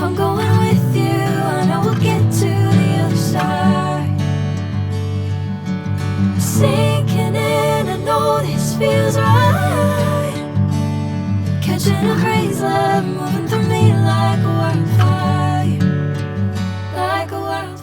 I'm going with you, I know we'll get to the other side. Sinking in, I know this feels right. Catching a breeze, love moving through me like a wildfire, like a wildfire.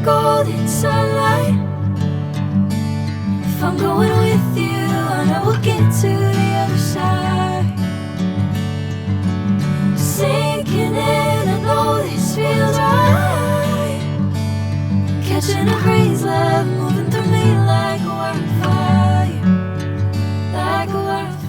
Golden sunlight. If I'm going with you, I know we'll get to the other side. Sinking in, I know this feels right. Catching a breeze, love moving through me like a wildfire, like a wildfire.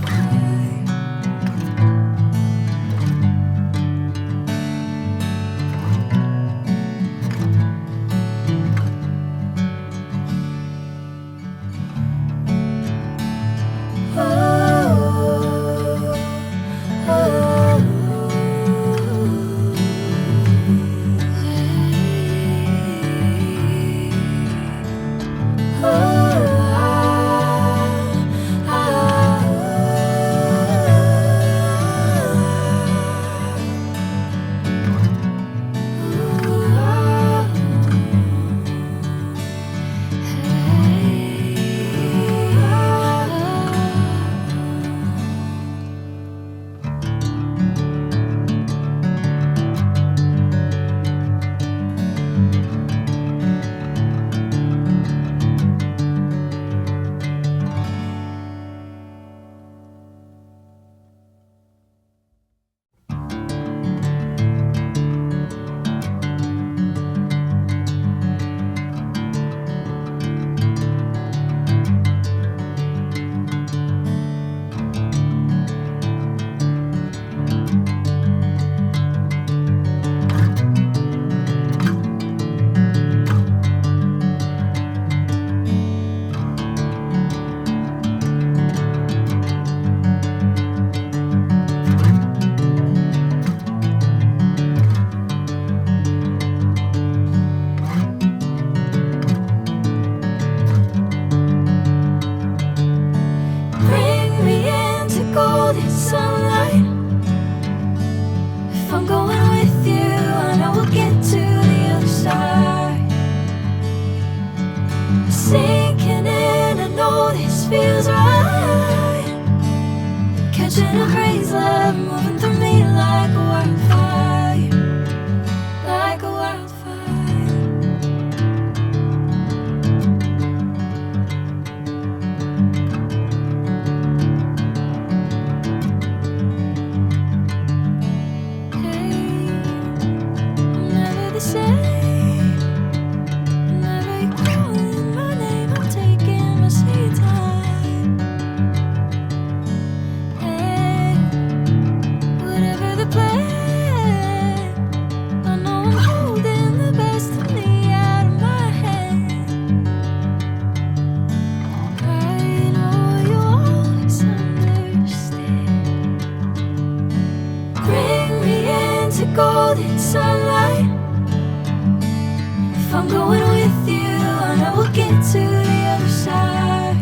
Catching a breeze, love moving through me like a wildfire, like a wildfire. Hey, I'm never the same. Whenever you're calling my name, I'm taking my sweet time. Golden sunlight. If I'm going with you, I know we'll get to the other side.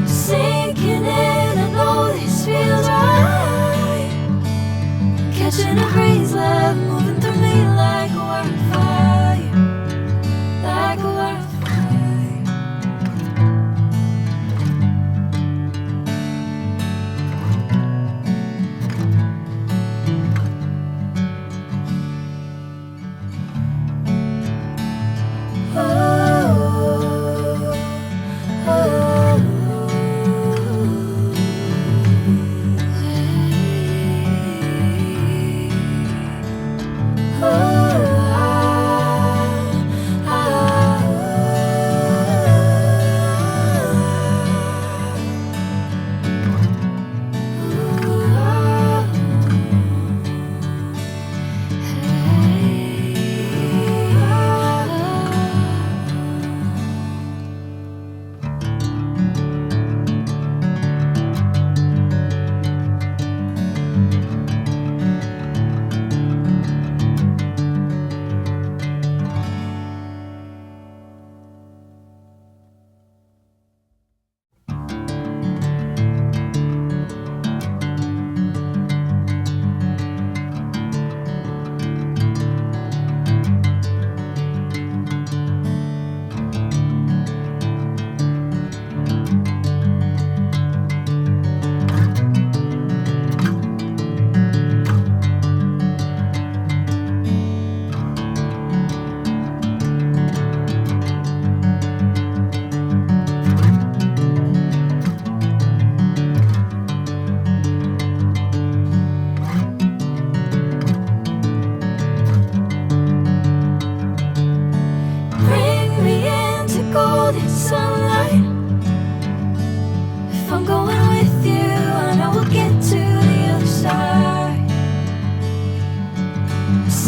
Sinking in, I know this feels right. Catching a breeze, love moving through me like a wildfire, like a wildfire.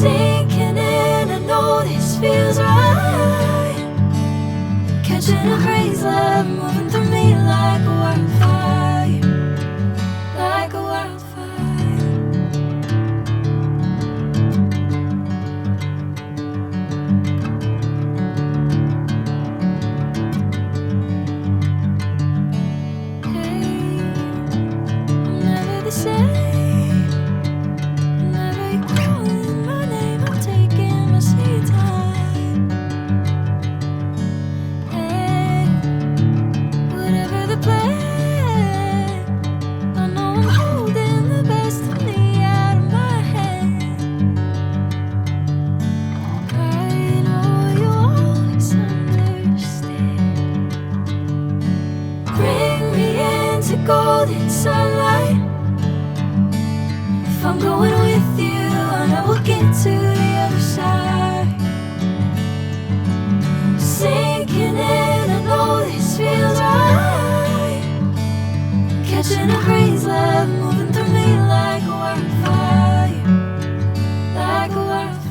Sinking in, I know this feels right. Catching a breeze, love moving through me like a wildfire, like a wildfire. Hey, I'm never the same. Whenever you're calling my name, I'm taking my sweet time. Hey, whatever the plan, I know I'm holding the best of me out of my hand. I know you always understand. Bring me into golden sunlight. If I'm going with you, I know we'll get to the other side. Sinking in, I know this feels right. Catching a breeze, love moving through me like a wildfire, like a wildfire.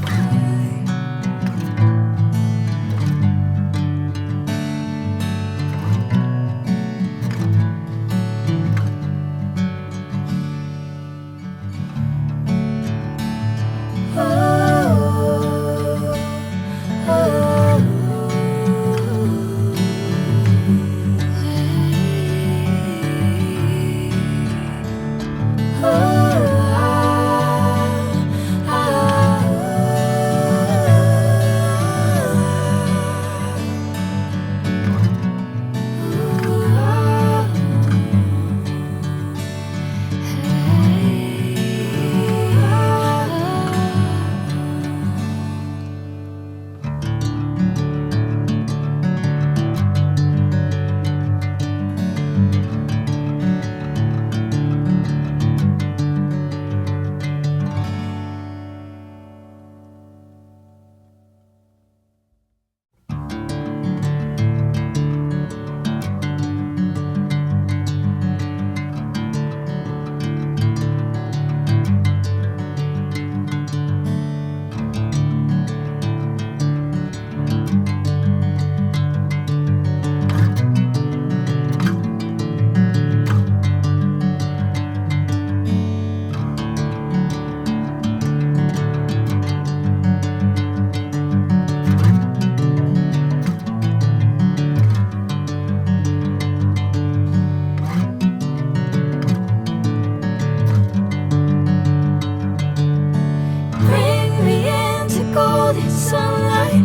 Bring me into golden sunlight.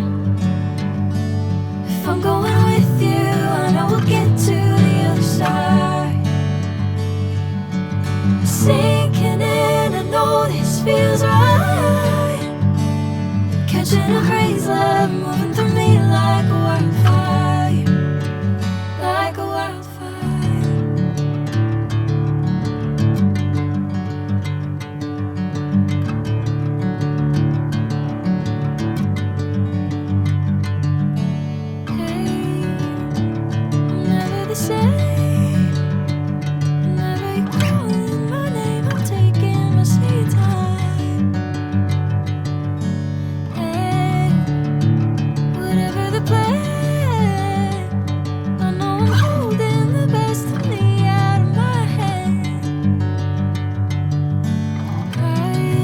If I'm going with you, I know we'll get to the other side. Sinking in, I know this feels right. Catching a breeze, love moving through me like a wildfire, like a wildfire. Hey, I'm never the same. Whenever you're calling my name, I'm taking my sweet time. Hey, whatever the plan, I know I'm holding the best of me out of my hand. I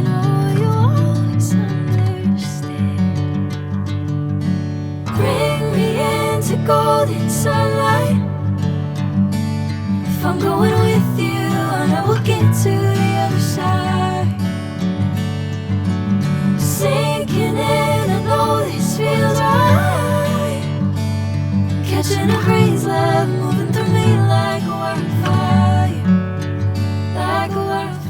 know you always understand. Bring me into golden sunlight. If I'm going with you, I know we'll get to the other side. Sinking in, I know this feels right. Catching a breeze, love moving through me like a wildfire, like a wildfire.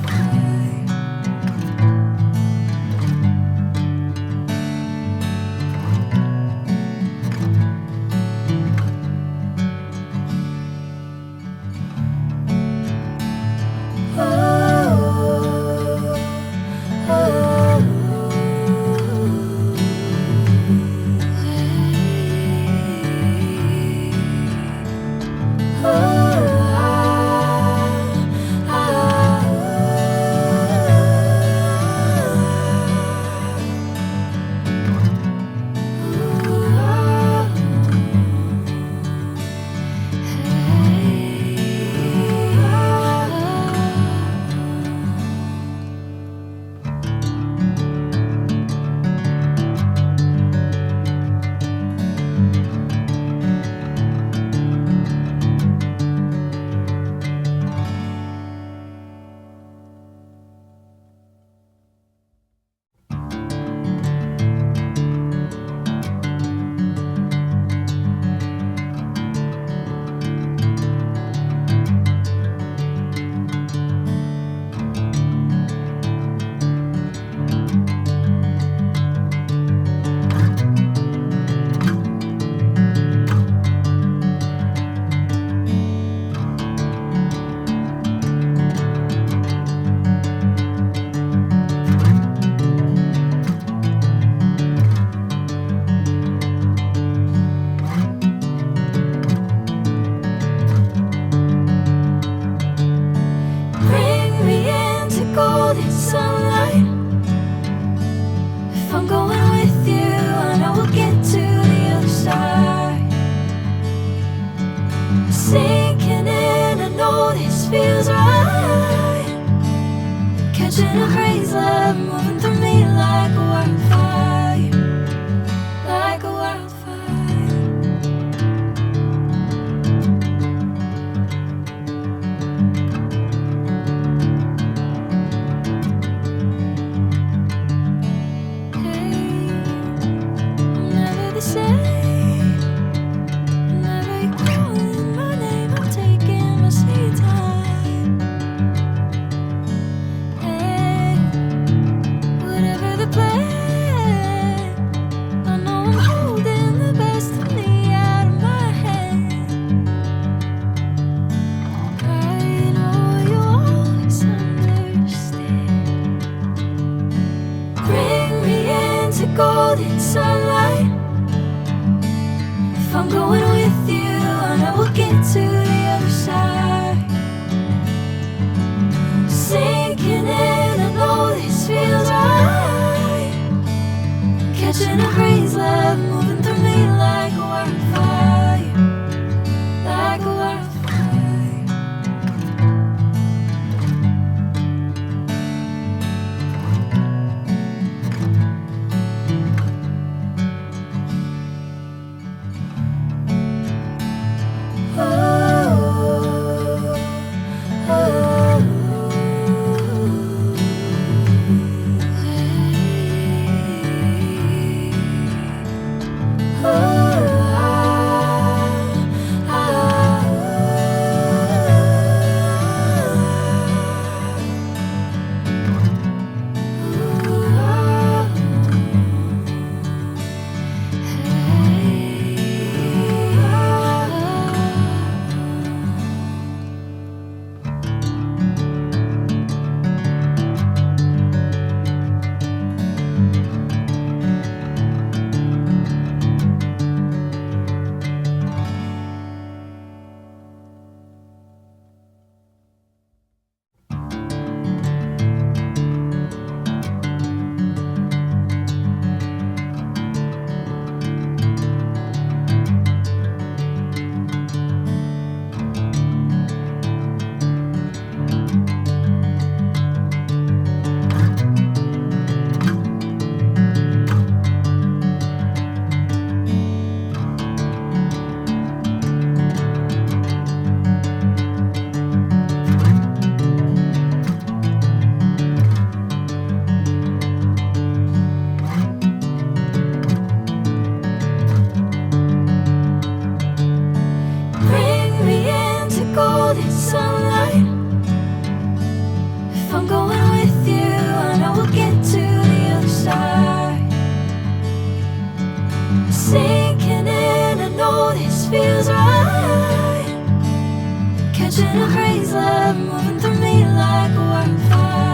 Catching a crazy love moving through me like a wildfire, like a wildfire. Hey, I'm never the same. Whenever you're calling my name, I'm taking my sweet time. Hey, whatever the plan, I know I'm holding the best of me out of my hand. I know you always understand. Bring me into golden sunlight. If I'm going with you, I know we'll get to the other side. Sinking in, I know this feels right. Catching a crazy love moving through me like a wildfire, like a wildfire. Bring me into golden sunlight. If I'm going with you, I know we'll get to the other side. Sinking in, I know this feels right. Catching a crazy love moving through me like a wildfire.